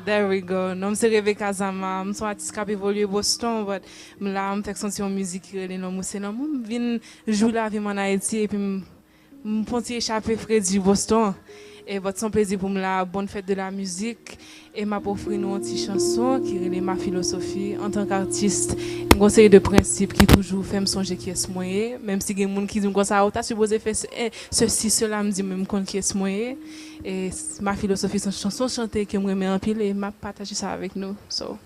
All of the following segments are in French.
There we go. Non, c'est Rebecca Zama. Je suis artiste qui a évolué à Boston, mais là, je fais sentir une musique qui est non, c'est non. Je viens jouer là avec mon Haïti et puis je pense échapper Freddy Boston. Et votre son plaisir pour moi la bonne fête de la musique et m'a offrir une petite chanson qui est ma philosophie en tant qu'artiste, un conseil de principe qui toujours fait me songer qui est moyen, même si il y a des gens qui disent comme ça, tu as supposé faire ceci, cela, me dit même qui est moyen. Et ma philosophie, c'est une chanson chantée que moi, je mets en pile et m'a partagé ça avec nous. So.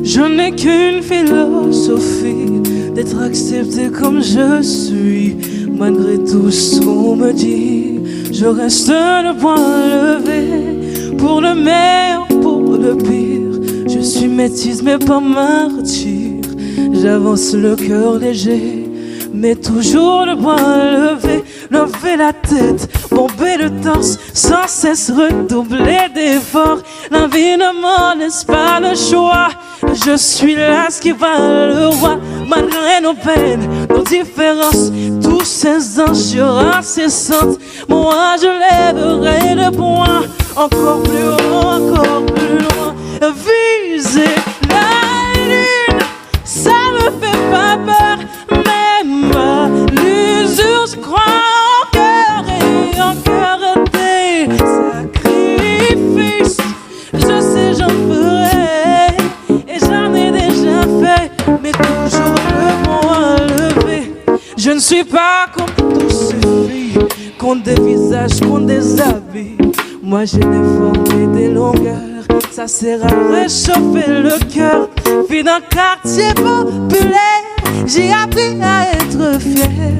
Je n'ai qu'une philosophie, d'être accepté comme je suis. Malgré tout ce qu'on me dit, je reste le point levé. Pour le meilleur, pour le pire, je suis métisse mais pas martyr. J'avance le cœur léger, mais toujours le point levé. Lever la tête, bomber le torse, sans cesse redoubler d'efforts. La vie ne m'en laisse pas le choix. Je suis là ce qui va le roi. Malgré nos peines, nos différences, tous ces anges incessantes, moi je lèverai le poing. Encore plus haut, encore plus loin. Viser la lune, ça me fait pas peur. Même à l'usure, je crois en cœur et en cœur des sacrifices. Je sais, j'en ferai et j'en ai déjà fait, mais toujours le point levé. Je ne suis pas comme tous ces filles, qu'on des visages, qu'on des habits. Moi j'ai des formes et des longueurs, ça sert à réchauffer le cœur. Vie d'un quartier populaire, j'ai appris à être fier.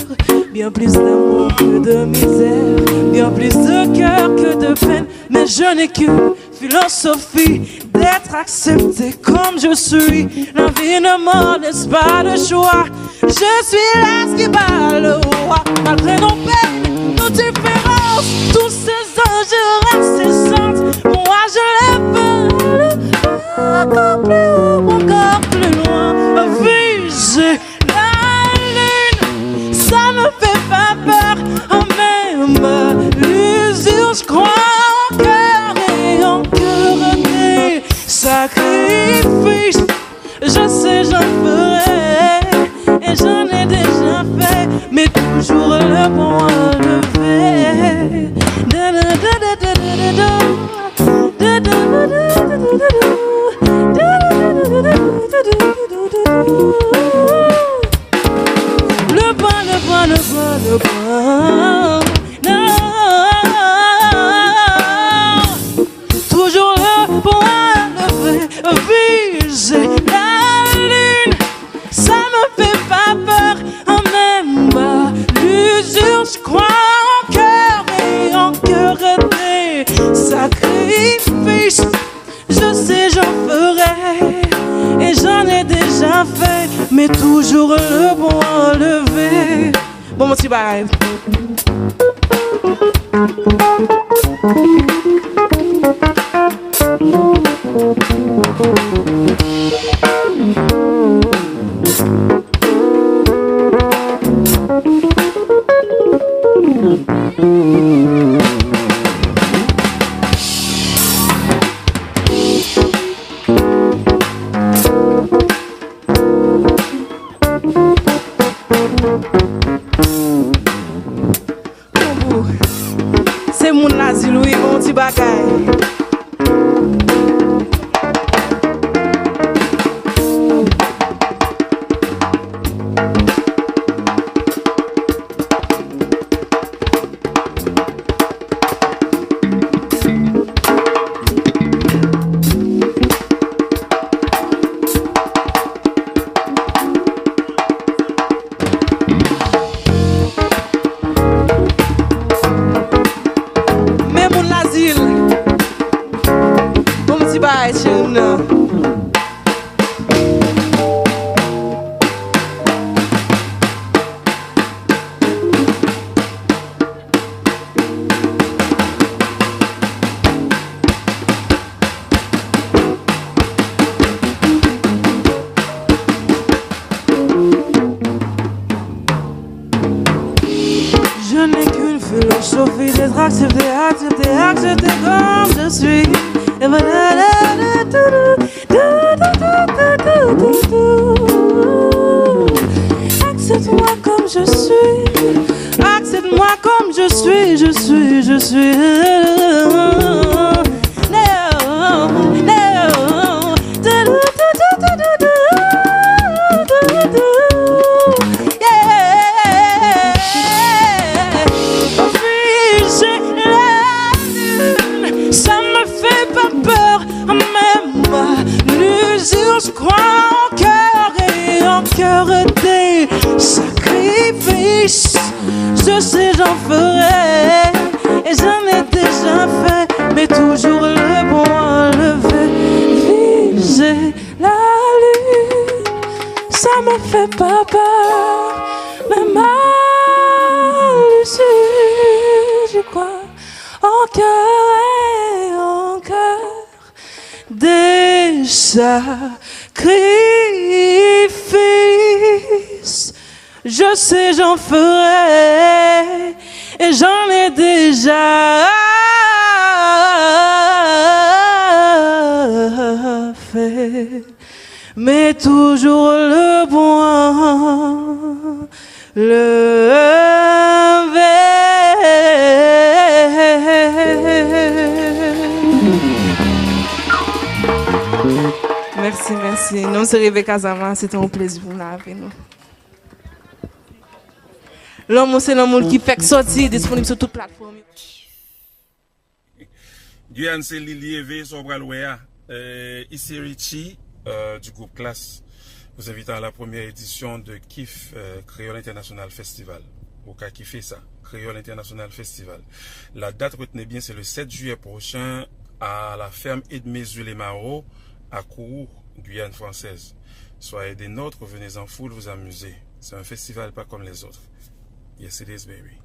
Bien plus d'amour que de misère, bien plus de cœur que de peine. Mais je n'ai qu'une philosophie, d'être accepté comme je suis. La vie ne m'en laisse pas le choix. Je suis là ce qui bat le roi. Malgré nos peines, nos différences, tous ces anges incessantes, moi je lève le encore plus haut, encore plus loin. Viser la lune, ça me fait pas peur. Même l'usure, je crois en cœur et en cœur des sacrifices. Je sais, j'en ferai et j'en ai déjà fait, mais toujours le point levé. Le point, le point, le point, le point. Non. Toujours le point levé. Viser la lune, ça me fait pas peur. Même à l'usure, je crois en cœur et en cœur des sacrifices. Je sais, j'en ferai et j'en ai déjà fait, mais toujours le point levé. Bon, mon petit bail. C'est mon nazi Louis, mon petit bagay. suffit d'être accepté, accepté, accepté comme je suis. Et accepte-moi comme je suis. Accepte-moi comme je suis, je suis, je suis. Ça me fait pas peur, même l'usure, je crois en cœur et en cœur des sacrifices. Je sais, j'en ferai, et j'en ai déjà fait, mais toujours le bon enlevé. Viser la lune, ça me fait pas peur, même à l'usure, je crois en cœur et en cœur des sacrifices. Je sais, j'en ferai, et j'en ai déjà fait, mais toujours le bon Merci, merci. Nous, c'est Rebecca Zama. C'était un plaisir pour vous avec nous. L'homme, c'est l'homme qui fait sortir, disponible sur toute plateforme. Guyane, c'est Lili Eve, Sobralouéa. Ici Richie, du groupe Classe. Vous invitez à la première édition de KIF, Créole International Festival. Au cas qui fait ça, Créole International Festival. La date, retenez bien, c'est le 7 juillet prochain à la ferme Edmé-Zulémaro à Kourou, Guyane française. Soyez des nôtres, venez en foule vous amuser. C'est un festival pas comme les autres. Yes, it is, baby.